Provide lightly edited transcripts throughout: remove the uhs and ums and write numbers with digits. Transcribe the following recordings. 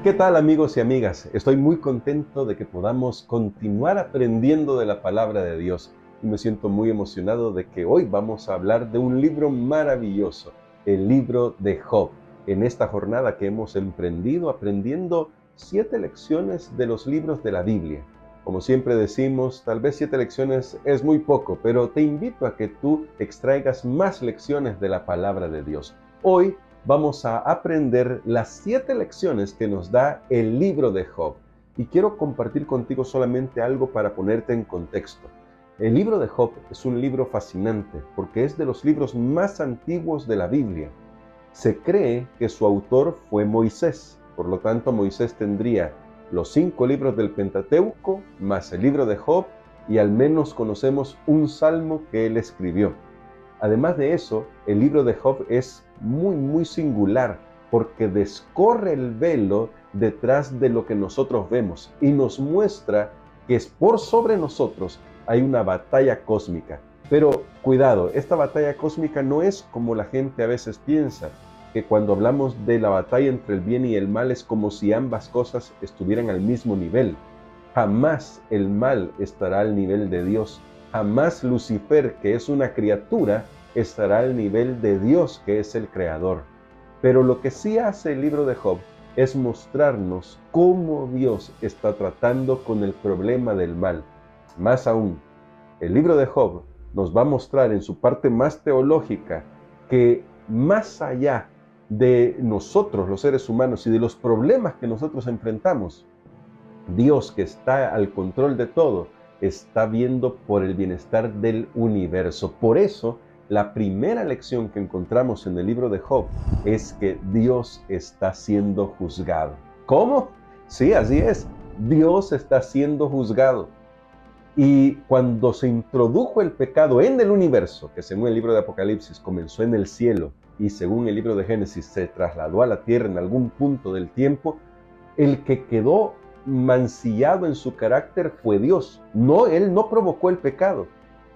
¿Qué tal, amigos y amigas? Estoy muy contento de que podamos continuar aprendiendo de la palabra de Dios y me siento muy emocionado de que hoy vamos a hablar de un libro maravilloso, el libro de Job. En esta jornada que hemos emprendido aprendiendo 7 lecciones de los libros de la Biblia. Como siempre decimos, tal vez 7 lecciones es muy poco, pero te invito a que tú extraigas más lecciones de la palabra de Dios. Hoy vamos a aprender las 7 lecciones que nos da el libro de Job. Y quiero compartir contigo solamente algo para ponerte en contexto. El libro de Job es un libro fascinante porque es de los libros más antiguos de la Biblia. Se cree que su autor fue Moisés, por lo tanto Moisés tendría los 5 libros del Pentateuco más el libro de Job y al menos conocemos un salmo que él escribió. Además de eso, el libro de Job es muy singular porque descorre el velo detrás de lo que nosotros vemos y nos muestra que es por sobre nosotros hay una batalla cósmica. Pero cuidado, esta batalla cósmica no es como la gente a veces piensa, que cuando hablamos de la batalla entre el bien y el mal es como si ambas cosas estuvieran al mismo nivel. Jamás el mal estará al nivel de Dios. Jamás Lucifer, que es una criatura, estará al nivel de Dios, que es el creador. Pero lo que sí hace el libro de Job es mostrarnos cómo Dios está tratando con el problema del mal. Más aún, el libro de Job nos va a mostrar en su parte más teológica que más allá de nosotros, los seres humanos, y de los problemas que nosotros enfrentamos, Dios, que está al control de todo, está viendo por el bienestar del universo. Por eso, la primera lección que encontramos en el libro de Job es que Dios está siendo juzgado. ¿Cómo? Sí, así es. Dios está siendo juzgado. Y cuando se introdujo el pecado en el universo, que según el libro de Apocalipsis comenzó en el cielo y según el libro de Génesis se trasladó a la tierra en algún punto del tiempo, el que quedó mancillado en su carácter fue Dios. No, Él no provocó el pecado,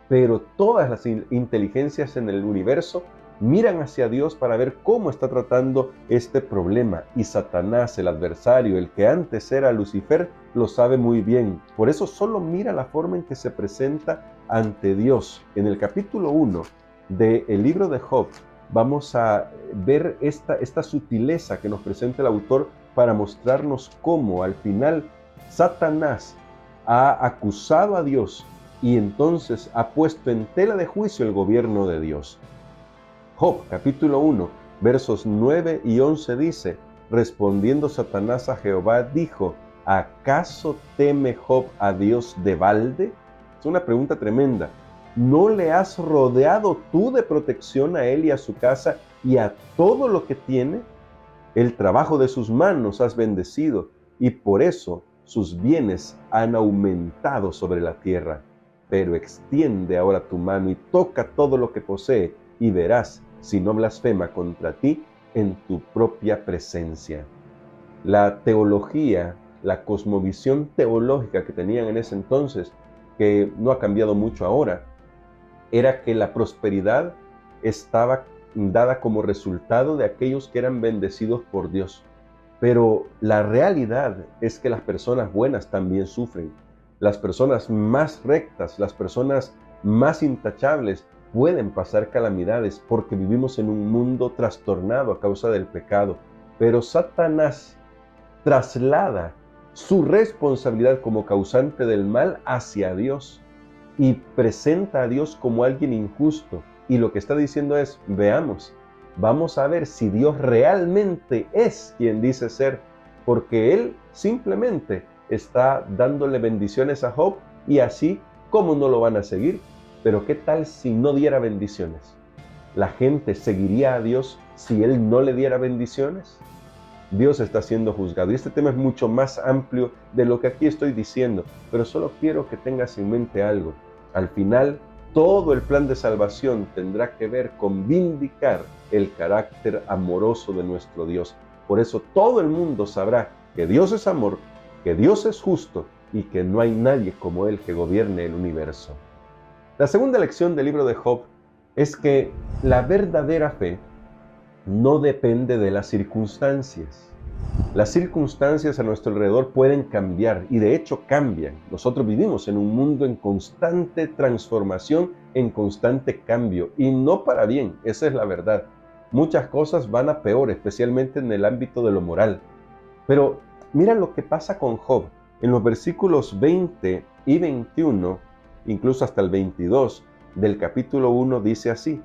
pero todas las inteligencias en el universo miran hacia Dios para ver cómo está tratando este problema. Y Satanás, el adversario, el que antes era Lucifer, lo sabe muy bien. Por eso solo mira la forma en que se presenta ante Dios. En el capítulo 1 del libro de Job vamos a ver esta sutileza que nos presenta el autor para mostrarnos cómo al final Satanás ha acusado a Dios y entonces ha puesto en tela de juicio el gobierno de Dios. Job, capítulo 1, versos 9 y 11 dice: respondiendo Satanás a Jehová, dijo: ¿acaso teme Job a Dios de balde? Es una pregunta tremenda. ¿No le has rodeado tú de protección a él y a su casa y a todo lo que tiene? El trabajo de sus manos has bendecido, y por eso sus bienes han aumentado sobre la tierra. Pero extiende ahora tu mano y toca todo lo que posee, y verás si no blasfema contra ti en tu propia presencia. La teología, la cosmovisión teológica que tenían en ese entonces, que no ha cambiado mucho ahora, era que la prosperidad estaba dada como resultado de aquellos que eran bendecidos por Dios. Pero la realidad es que las personas buenas también sufren. Las personas más rectas, las personas más intachables pueden pasar calamidades porque vivimos en un mundo trastornado a causa del pecado. Pero Satanás traslada su responsabilidad como causante del mal hacia Dios y presenta a Dios como alguien injusto. Y lo que está diciendo es: veamos, vamos a ver si Dios realmente es quien dice ser, porque Él simplemente está dándole bendiciones a Job y así, ¿cómo no lo van a seguir? Pero ¿qué tal si no diera bendiciones? ¿La gente seguiría a Dios si Él no le diera bendiciones? Dios está siendo juzgado. Y este tema es mucho más amplio de lo que aquí estoy diciendo, pero solo quiero que tengas en mente algo. Al final, todo el plan de salvación tendrá que ver con vindicar el carácter amoroso de nuestro Dios. Por eso todo el mundo sabrá que Dios es amor, que Dios es justo y que no hay nadie como Él que gobierne el universo. La segunda lección del libro de Job es que la verdadera fe no depende de las circunstancias. Las circunstancias a nuestro alrededor pueden cambiar y de hecho cambian. Nosotros vivimos en un mundo en constante transformación, en constante cambio y no para bien, esa es la verdad. Muchas cosas van a peor, especialmente en el ámbito de lo moral. Pero mira lo que pasa con Job. En los versículos 20 y 21, incluso hasta el 22 del capítulo 1 dice así: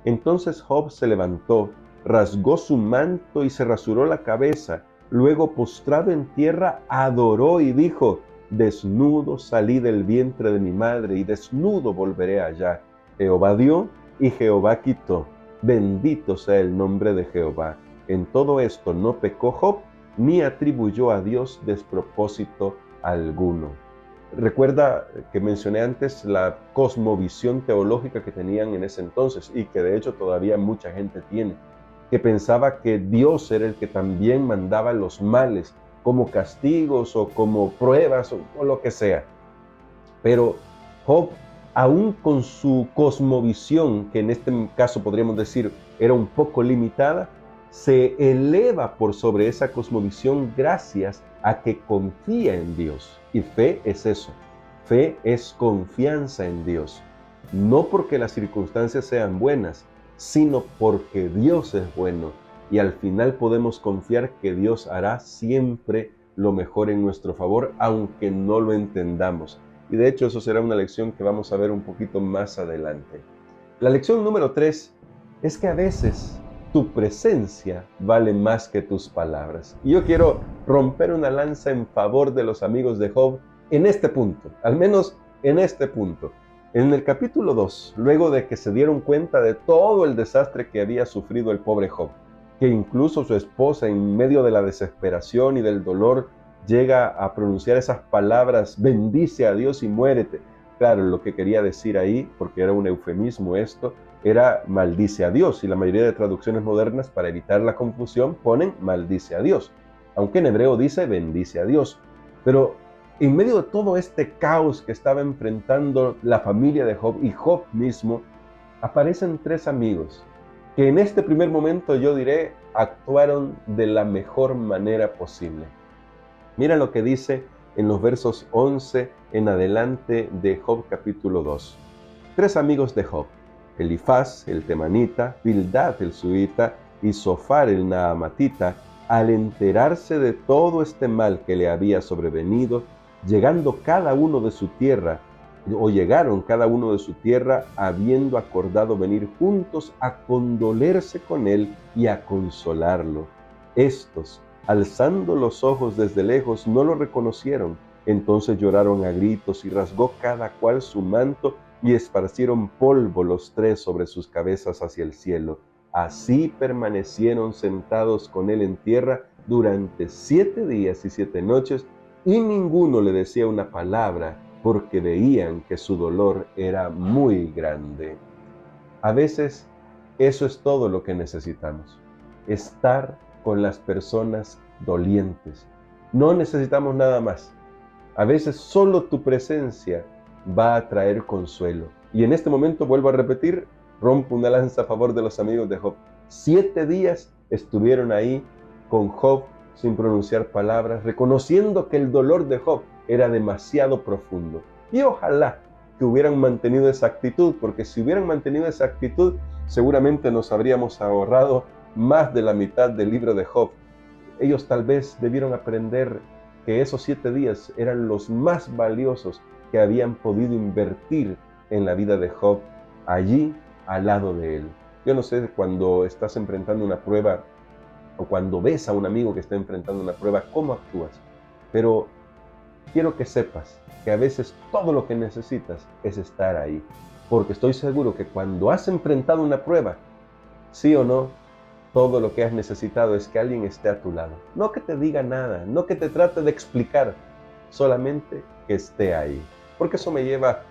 Entonces Job se levantó, rasgó su manto y se rasuró la cabeza. Luego, postrado en tierra, adoró y dijo: Desnudo salí del vientre de mi madre y desnudo volveré allá. Jehová dio y Jehová quitó. Bendito sea el nombre de Jehová. En todo esto no pecó Job, ni atribuyó a Dios despropósito alguno. Recuerda que mencioné antes la cosmovisión teológica que tenían en ese entonces y que de hecho todavía mucha gente tiene, que pensaba que Dios era el que también mandaba los males como castigos o como pruebas o lo que sea. Pero Job, aún con su cosmovisión, que en este caso podríamos decir era un poco limitada, se eleva por sobre esa cosmovisión gracias a que confía en Dios. Y fe es eso. Fe es confianza en Dios. No porque las circunstancias sean buenas, sino porque Dios es bueno. Y al final podemos confiar que Dios hará siempre lo mejor en nuestro favor, aunque no lo entendamos. Y de hecho eso será una lección que vamos a ver un poquito más adelante. La lección número 3 es que a veces tu presencia vale más que tus palabras. Y yo quiero romper una lanza en favor de los amigos de Job en este punto, al menos en este punto. En el capítulo 2, luego de que se dieron cuenta de todo el desastre que había sufrido el pobre Job, que incluso su esposa en medio de la desesperación y del dolor llega a pronunciar esas palabras: bendice a Dios y muérete. Claro, lo que quería decir ahí, porque era un eufemismo esto, era maldice a Dios, y la mayoría de traducciones modernas, para evitar la confusión, ponen maldice a Dios, aunque en hebreo dice bendice a Dios. Pero en medio de todo este caos que estaba enfrentando la familia de Job y Job mismo, aparecen tres amigos que en este primer momento yo diré actuaron de la mejor manera posible. Mira lo que dice en los versos 11 en adelante de Job capítulo 2. Tres amigos de Job: Elifaz el temanita, Bildad el suita y Zofar el naamatita, al enterarse de todo este mal que le había sobrevenido, llegaron cada uno de su tierra, habiendo acordado venir juntos a condolerse con él y a consolarlo. Estos, alzando los ojos desde lejos, no lo reconocieron. Entonces lloraron a gritos y rasgó cada cual su manto y esparcieron polvo los tres sobre sus cabezas hacia el cielo. Así permanecieron sentados con él en tierra durante 7 días y 7 noches, y ninguno le decía una palabra, porque veían que su dolor era muy grande. A veces eso es todo lo que necesitamos: estar con las personas dolientes. No necesitamos nada más. A veces solo tu presencia va a traer consuelo. Y en este momento, vuelvo a repetir, rompo una lanza a favor de los amigos de Job. 7 días estuvieron ahí con Job sin pronunciar palabras, reconociendo que el dolor de Job era demasiado profundo. Y ojalá que hubieran mantenido esa actitud, porque si hubieran mantenido esa actitud, seguramente nos habríamos ahorrado más de la mitad del libro de Job. Ellos tal vez debieron aprender que esos 7 días eran los más valiosos que habían podido invertir en la vida de Job, allí al lado de él. Yo no sé, cuando estás enfrentando una prueba o cuando ves a un amigo que está enfrentando una prueba, cómo actúas, pero quiero que sepas que a veces todo lo que necesitas es estar ahí, porque estoy seguro que cuando has enfrentado una prueba, sí o no, todo lo que has necesitado es que alguien esté a tu lado. No que te diga nada, no que te trate de explicar, solamente que esté ahí. Porque eso me lleva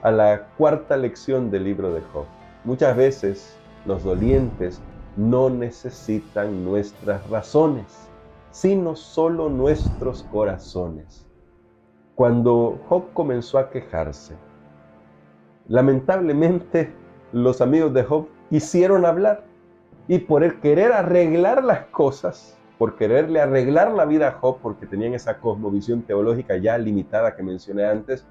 a la cuarta lección del libro de Job. Muchas veces los dolientes no necesitan nuestras razones, sino solo nuestros corazones. Cuando Job comenzó a quejarse, lamentablemente los amigos de Job quisieron hablar, y por el querer arreglar las cosas, por quererle arreglar la vida a Job, porque tenían esa cosmovisión teológica ya limitada que mencioné antes,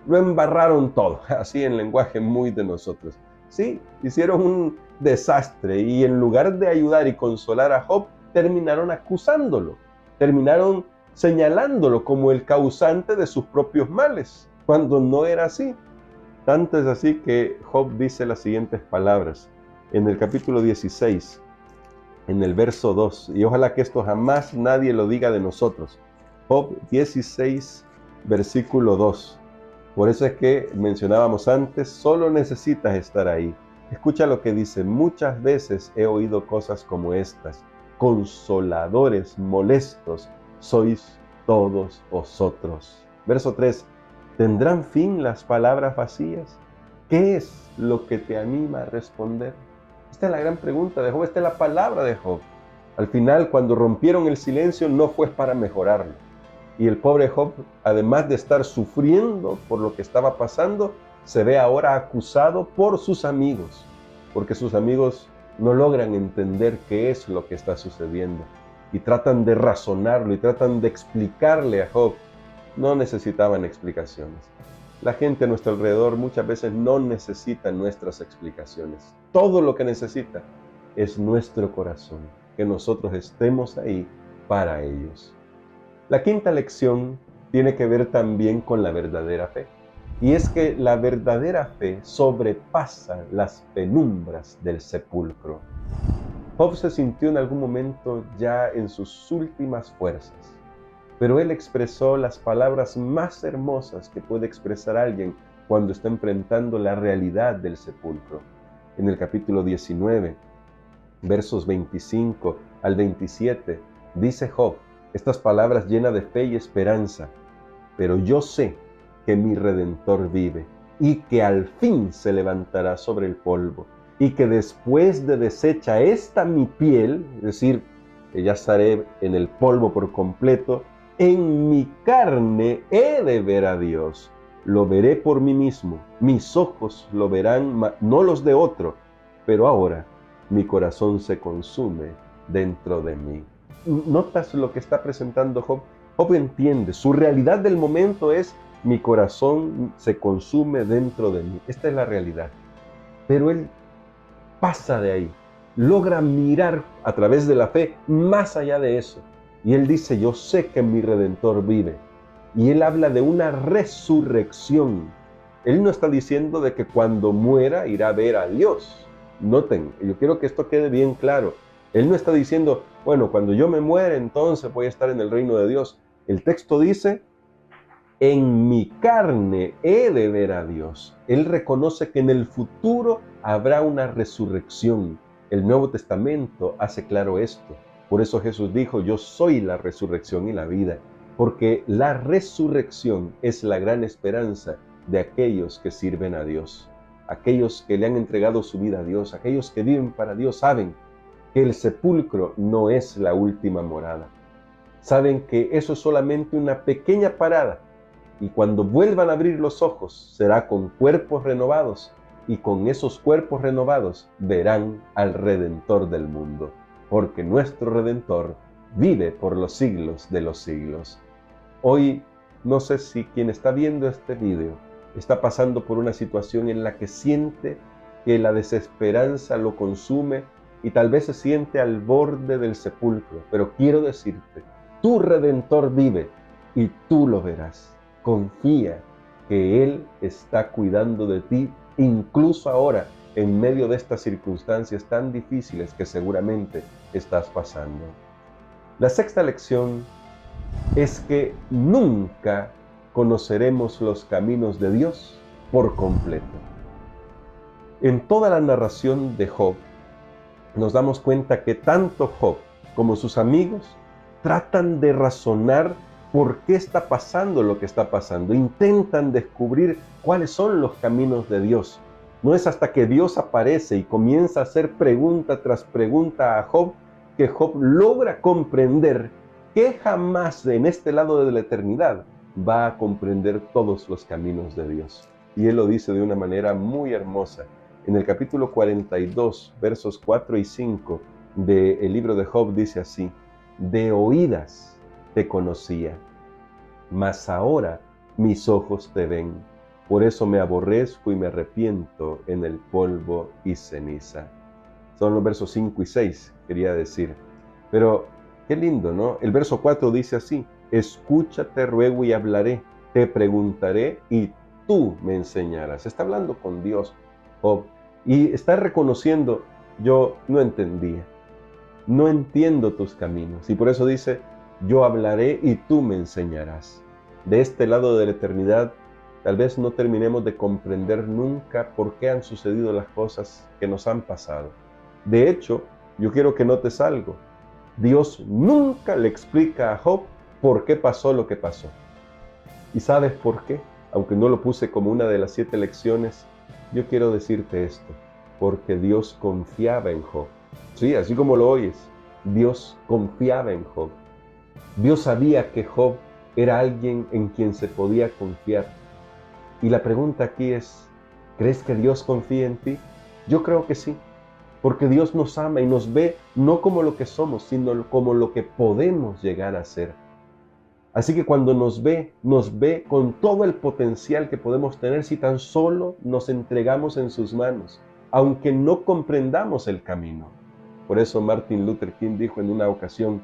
lo embarraron todo, así en lenguaje muy de nosotros. Sí, hicieron un desastre y en lugar de ayudar y consolar a Job, terminaron acusándolo, terminaron señalándolo como el causante de sus propios males, cuando no era así. Tanto es así que Job dice las siguientes palabras en el capítulo 16, en el verso 2, y ojalá que esto jamás nadie lo diga de nosotros. Job 16, versículo 2. Por eso es que mencionábamos antes, solo necesitas estar ahí. Escucha lo que dice: muchas veces he oído cosas como estas: consoladores molestos sois todos vosotros. Verso 3, ¿tendrán fin las palabras vacías? ¿Qué es lo que te anima a responder? Esta es la gran pregunta de Job, esta es la palabra de Job. Al final, cuando rompieron el silencio, no fue para mejorarlo. Y el pobre Job, además de estar sufriendo por lo que estaba pasando, se ve ahora acusado por sus amigos, porque sus amigos no logran entender qué es lo que está sucediendo. Y tratan de razonarlo y tratan de explicarle a Job. No necesitaban explicaciones. La gente a nuestro alrededor muchas veces no necesita nuestras explicaciones. Todo lo que necesita es nuestro corazón, que nosotros estemos ahí para ellos. La quinta lección tiene que ver también con la verdadera fe. Y es que la verdadera fe sobrepasa las penumbras del sepulcro. Job se sintió en algún momento ya en sus últimas fuerzas, pero él expresó las palabras más hermosas que puede expresar alguien cuando está enfrentando la realidad del sepulcro. En el capítulo 19, versos 25 al 27, dice Job estas palabras llenas de fe y esperanza: pero yo sé que mi Redentor vive y que al fin se levantará sobre el polvo, y que después de deshecha esta mi piel, es decir, que ya estaré en el polvo por completo, en mi carne he de ver a Dios. Lo veré por mí mismo, mis ojos lo verán, no los de otro, pero ahora mi corazón se consume dentro de mí. ¿Notas lo que está presentando Job? Job entiende, su realidad del momento es: mi corazón se consume dentro de mí. Esta es la realidad. Pero él pasa de ahí, logra mirar a través de la fe más allá de eso. Y él dice: yo sé que mi Redentor vive. Y él habla de una resurrección. Él no está diciendo de que cuando muera irá a ver a Dios. Noten, yo quiero que esto quede bien claro. Él no está diciendo: bueno, cuando yo me muera entonces voy a estar en el reino de Dios. El texto dice: en mi carne he de ver a Dios. Él reconoce que en el futuro habrá una resurrección. El Nuevo Testamento hace claro esto. Por eso Jesús dijo: yo soy la resurrección y la vida. Porque la resurrección es la gran esperanza de aquellos que sirven a Dios. Aquellos que le han entregado su vida a Dios, aquellos que viven para Dios, saben que el sepulcro no es la última morada. Saben que eso es solamente una pequeña parada, y cuando vuelvan a abrir los ojos será con cuerpos renovados, y con esos cuerpos renovados verán al Redentor del mundo, porque nuestro Redentor vive por los siglos de los siglos. Hoy, no sé si quien está viendo este video está pasando por una situación en la que siente que la desesperanza lo consume y tal vez se siente al borde del sepulcro, pero quiero decirte: tu Redentor vive y tú lo verás. Confía que Él está cuidando de ti, incluso ahora, en medio de estas circunstancias tan difíciles que seguramente estás pasando. La sexta lección es que nunca conoceremos los caminos de Dios por completo. En toda la narración de Job, nos damos cuenta que tanto Job como sus amigos tratan de razonar por qué está pasando lo que está pasando. Intentan descubrir cuáles son los caminos de Dios. No es hasta que Dios aparece y comienza a hacer pregunta tras pregunta a Job que Job logra comprender que jamás en este lado de la eternidad va a comprender todos los caminos de Dios. Y él lo dice de una manera muy hermosa. En el capítulo 42, versos 4 y 5 del libro de Job dice así: de oídas te conocía, mas ahora mis ojos te ven. Por eso me aborrezco y me arrepiento en el polvo y ceniza. Son los versos 5 y 6, quería decir. Pero qué lindo, ¿no? El verso 4 dice así: escúchate, ruego y hablaré, te preguntaré y tú me enseñarás. Está hablando con Dios, Job, y está reconociendo: yo no entendía, no entiendo tus caminos. Y por eso dice: yo hablaré y tú me enseñarás. De este lado de la eternidad, tal vez no terminemos de comprender nunca por qué han sucedido las cosas que nos han pasado. De hecho, yo quiero que notes algo. Dios nunca le explica a Job por qué pasó lo que pasó. ¿Y sabes por qué? Aunque no lo puse como una de las 7 lecciones, yo quiero decirte esto: porque Dios confiaba en Job. Sí, así como lo oyes, Dios confiaba en Job. Dios sabía que Job era alguien en quien se podía confiar. Y la pregunta aquí es: ¿crees que Dios confía en ti? Yo creo que sí, porque Dios nos ama y nos ve no como lo que somos, sino como lo que podemos llegar a ser. Así que cuando nos ve con todo el potencial que podemos tener si tan solo nos entregamos en sus manos, aunque no comprendamos el camino. Por eso Martin Luther King dijo en una ocasión: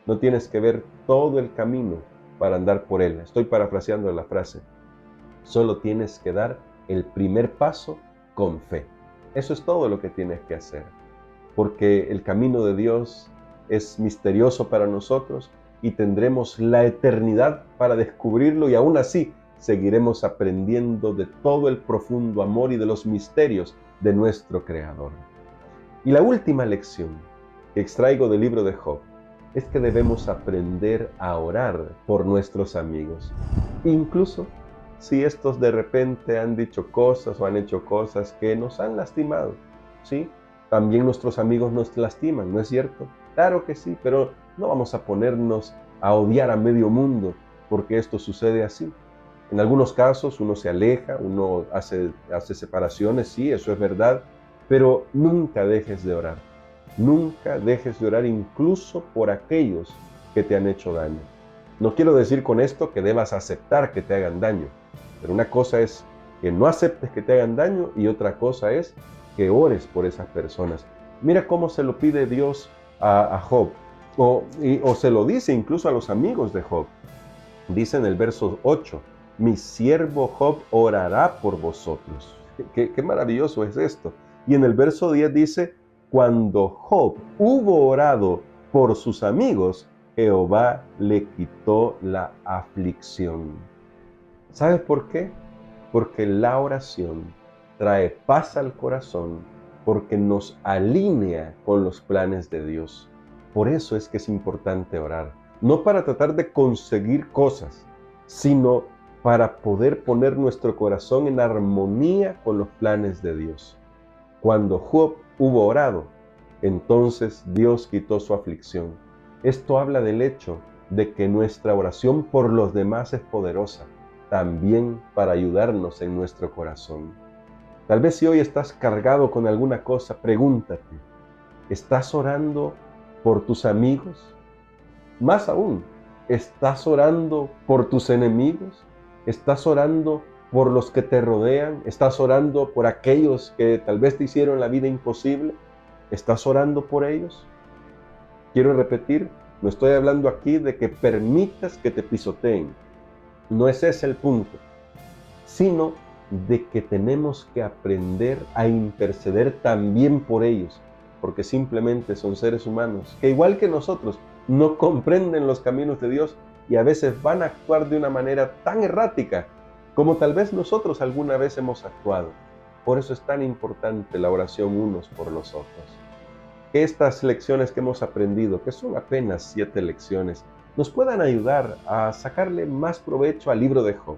no tienes que ver todo el camino para andar por él. Estoy parafraseando la frase. Solo tienes que dar el primer paso con fe. Eso es todo lo que tienes que hacer. Porque el camino de Dios es misterioso para nosotros y tendremos la eternidad para descubrirlo, y aún así seguiremos aprendiendo de todo el profundo amor y de los misterios de nuestro Creador. Y la última lección que extraigo del libro de Job es que debemos aprender a orar por nuestros amigos, incluso si estos de repente han dicho cosas o han hecho cosas que nos han lastimado. ¿Sí? También nuestros amigos nos lastiman, ¿no es cierto? Claro que sí, pero no vamos a ponernos a odiar a medio mundo porque esto sucede así. En algunos casos uno se aleja, uno hace separaciones, sí, eso es verdad, pero nunca dejes de orar. Nunca dejes de orar incluso por aquellos que te han hecho daño. No quiero decir con esto que debas aceptar que te hagan daño, pero una cosa es que no aceptes que te hagan daño y otra cosa es que ores por esas personas. Mira cómo se lo pide Dios a Job, o se lo dice incluso a los amigos de Job. Dice en el verso 8, mi siervo Job orará por vosotros. Qué maravilloso es esto. Y en el verso 10 dice, cuando Job hubo orado por sus amigos, Jehová le quitó la aflicción. ¿Sabes por qué? Porque la oración trae paz al corazón, porque nos alinea con los planes de Dios. Por eso es que es importante orar, no para tratar de conseguir cosas, sino para poder poner nuestro corazón en armonía con los planes de Dios. Cuando Job hubo orado, entonces Dios quitó su aflicción. Esto habla del hecho de que nuestra oración por los demás es poderosa, también para ayudarnos en nuestro corazón. Tal vez si hoy estás cargado con alguna cosa, pregúntate, ¿estás orando por tus amigos? Más aún, ¿estás orando por tus enemigos? ¿Estás orando por los que te rodean? ¿Estás orando por aquellos que tal vez te hicieron la vida imposible? ¿Estás orando por ellos? Quiero repetir, no estoy hablando aquí de que permitas que te pisoteen. No es ese el punto, sino de que tenemos que aprender a interceder también por ellos, porque simplemente son seres humanos que, igual que nosotros, no comprenden los caminos de Dios y a veces van a actuar de una manera tan errática como tal vez nosotros alguna vez hemos actuado. Por eso es tan importante la oración unos por los otros. Que estas lecciones que hemos aprendido, que son apenas 7 lecciones, nos puedan ayudar a sacarle más provecho al libro de Job.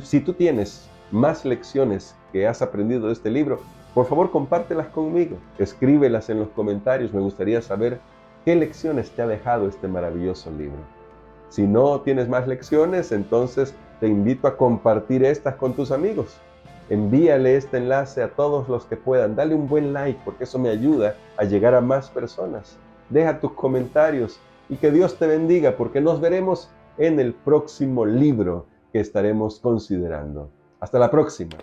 Si tú tienes más lecciones que has aprendido de este libro, por favor compártelas conmigo, escríbelas en los comentarios, me gustaría saber qué lecciones te ha dejado este maravilloso libro. Si no tienes más lecciones, entonces te invito a compartir estas con tus amigos. Envíale este enlace a todos los que puedan, dale un buen like porque eso me ayuda a llegar a más personas. Deja tus comentarios y que Dios te bendiga, porque nos veremos en el próximo libro que estaremos considerando. Hasta la próxima.